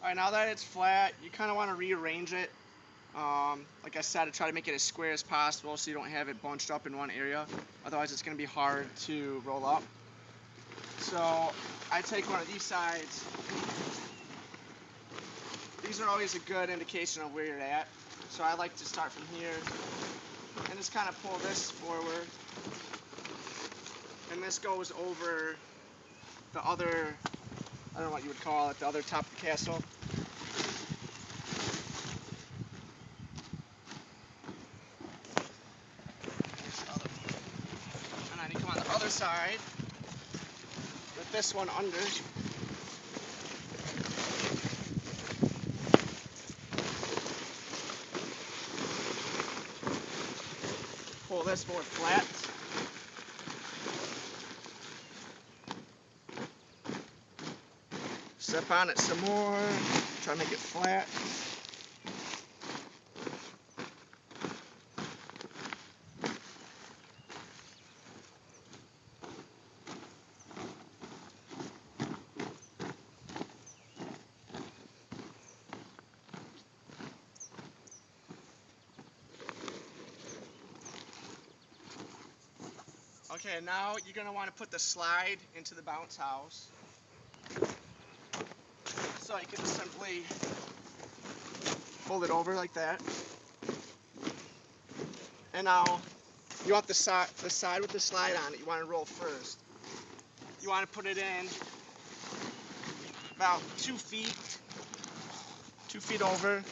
Alright, now that it's flat, you kind of want to rearrange it. Like I said, to try to make it as square as possible so you don't have it bunched up in one area. Otherwise, it's going to be hard to roll up. So I take one of these sides. These are always a good indication of where you're at. So I like to start from here and just kind of pull this forward. And this goes over the other, I don't know what you would call it, the other top of the castle. And then you come on the other side with this one under. Pull this more flat. Step on it some more, try to make it flat. Okay, now you're going to want to put the slide into the bounce house. So you can just simply fold it over like that. And now you want the side with the slide on it, you want to roll first. You want to put it in about 2 feet over.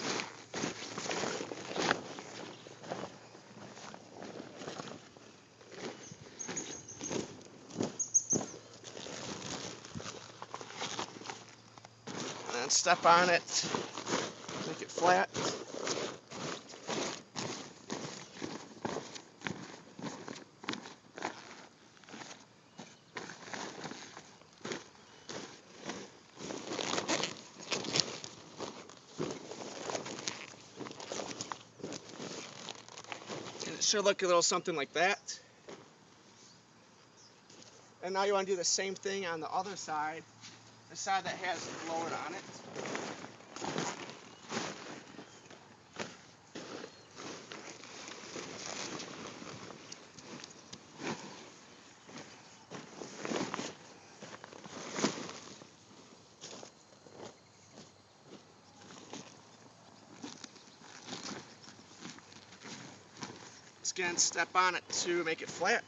And then step on it, make it flat. And it should look a little something like that. And now you want to do the same thing on the other side, the side that has lowered on it. Again, step on it to make it flat.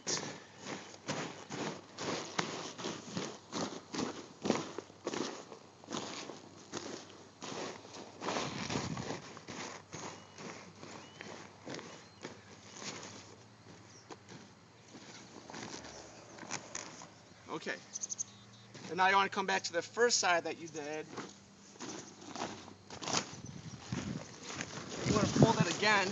Okay. And now you want to come back to the first side that you did. You want to fold it again.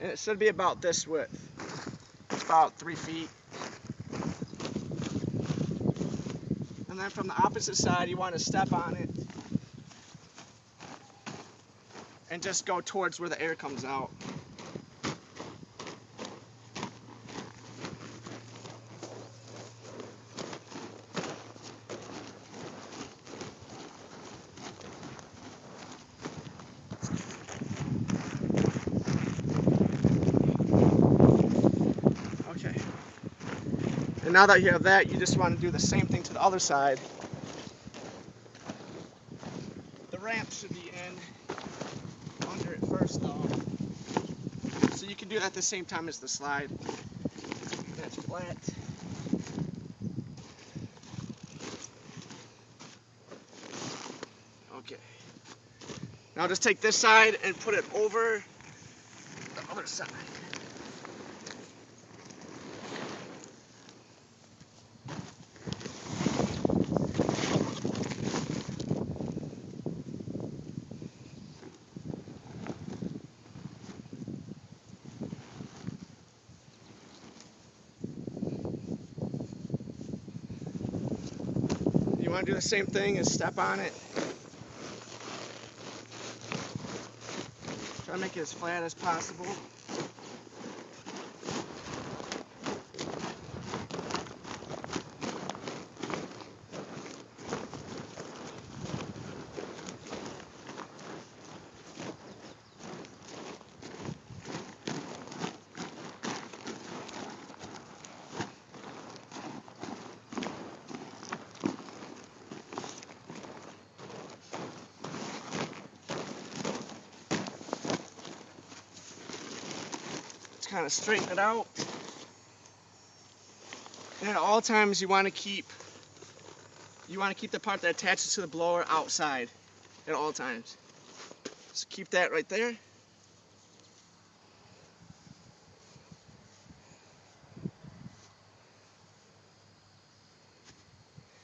And it should be about this width. It's about 3 feet. And then from the opposite side, you want to step on it and just go towards where the air comes out. Okay. And now that you have that, you just want to do the same thing to the other side. The ramp should be in under it first though. So you can do that at the same time as the slide. That's flat. Okay. Now just take this side and put it over the other side. want to do the same thing as step on it. Try to make it as flat as possible. Kind of straighten it out. And at all times you want to keep the part that attaches to the blower outside at all times. So keep that right there.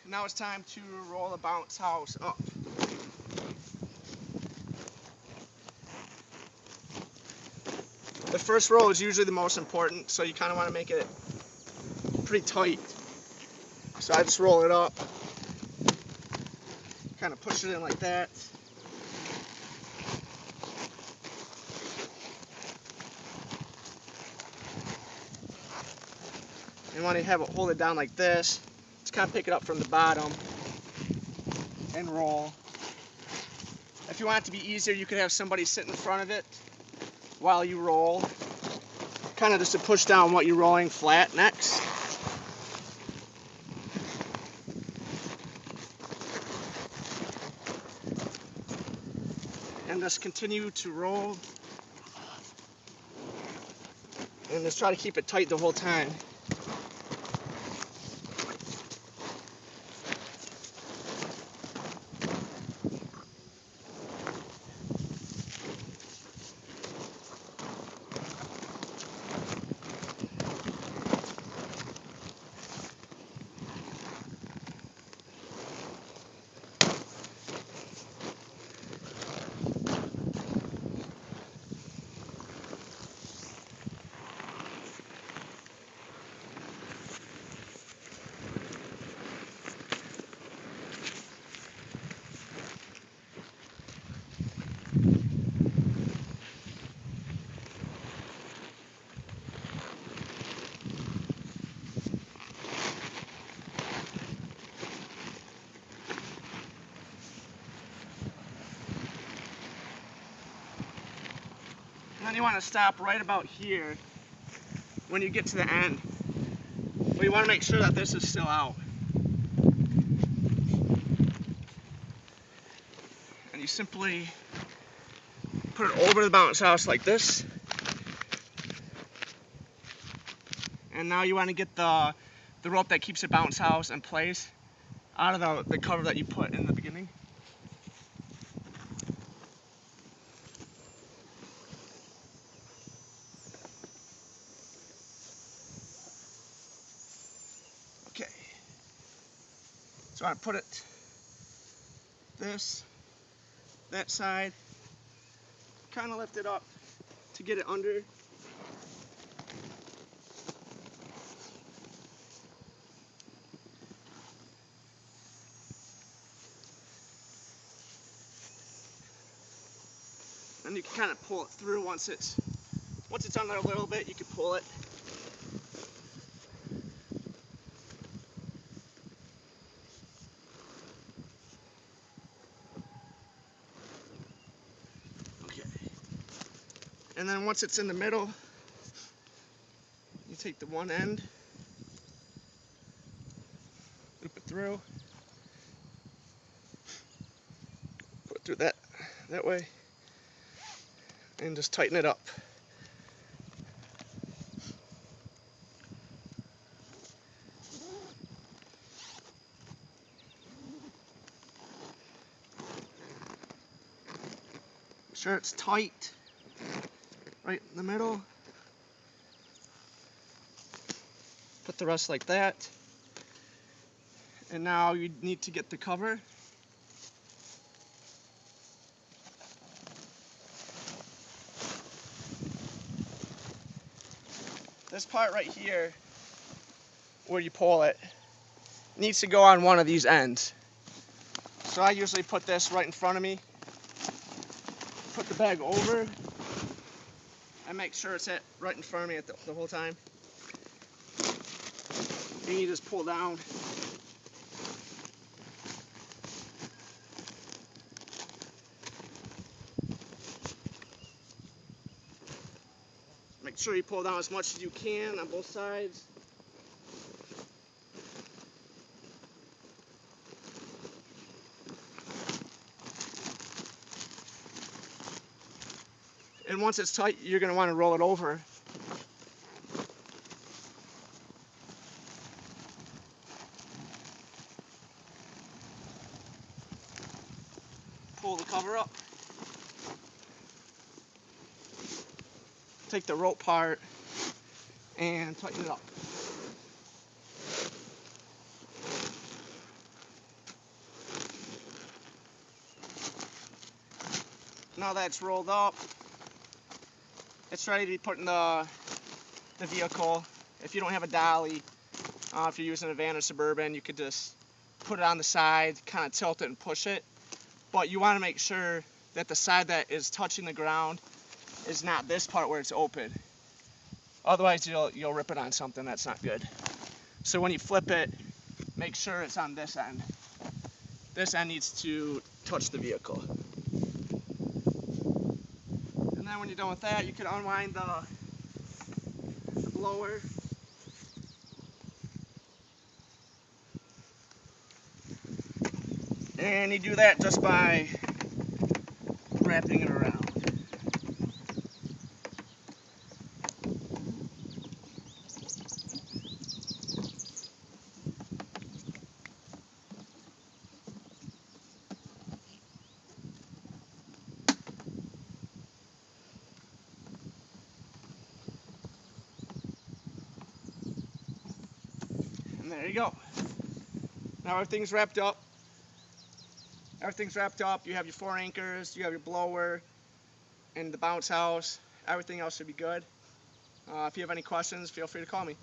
Now it's time to roll the bounce house up. The first roll is usually the most important, so you kind of want to make it pretty tight. So I just roll it up, kind of push it in like that. And when you have it, hold it down like this, just kind of pick it up from the bottom and roll. If you want it to be easier, you could have somebody sit in front of it while you roll, kind of just to push down what you're rolling flat next. And just continue to roll. And just try to keep it tight the whole time. And then you want to stop right about here when you get to the end. But you want to make sure that this is still out. And you simply put it over the bounce house like this. And now you want to get the rope that keeps the bounce house in place out of the cover that you put in the beginning. Okay, so I put it that side, kind of lift it up to get it under. And you can kind of pull it through once it's under a little bit, you can pull it. And then once it's in the middle, you take the one end, loop it through, put it through that way, and just tighten it up. Make sure it's tight. Right in the middle. Put the rest like that. And now you need to get the cover. This part right here, where you pull it, needs to go on one of these ends. So I usually put this right in front of me, put the bag over, and make sure it's right in front of me the whole time. And you just pull down. Make sure you pull down as much as you can on both sides. And once it's tight, you're going to want to roll it over. Pull the cover up. Take the rope part and tighten it up. Now that it's rolled up, it's ready to be put in the vehicle. If you don't have a dolly, if you're using a van or Suburban, you could just put it on the side, kind of tilt it and push it. But you want to make sure that the side that is touching the ground is not this part where it's open. Otherwise you'll rip it on something that's not good. So when you flip it, make sure it's on this end. This end needs to touch the vehicle. And then when you're done with that, you can unwind the blower. And you do that just by wrapping it around. And there you go. Now everything's wrapped up. You have your 4 anchors, you have your blower, and the bounce house. Everything else should be good. If you have any questions, feel free to call me.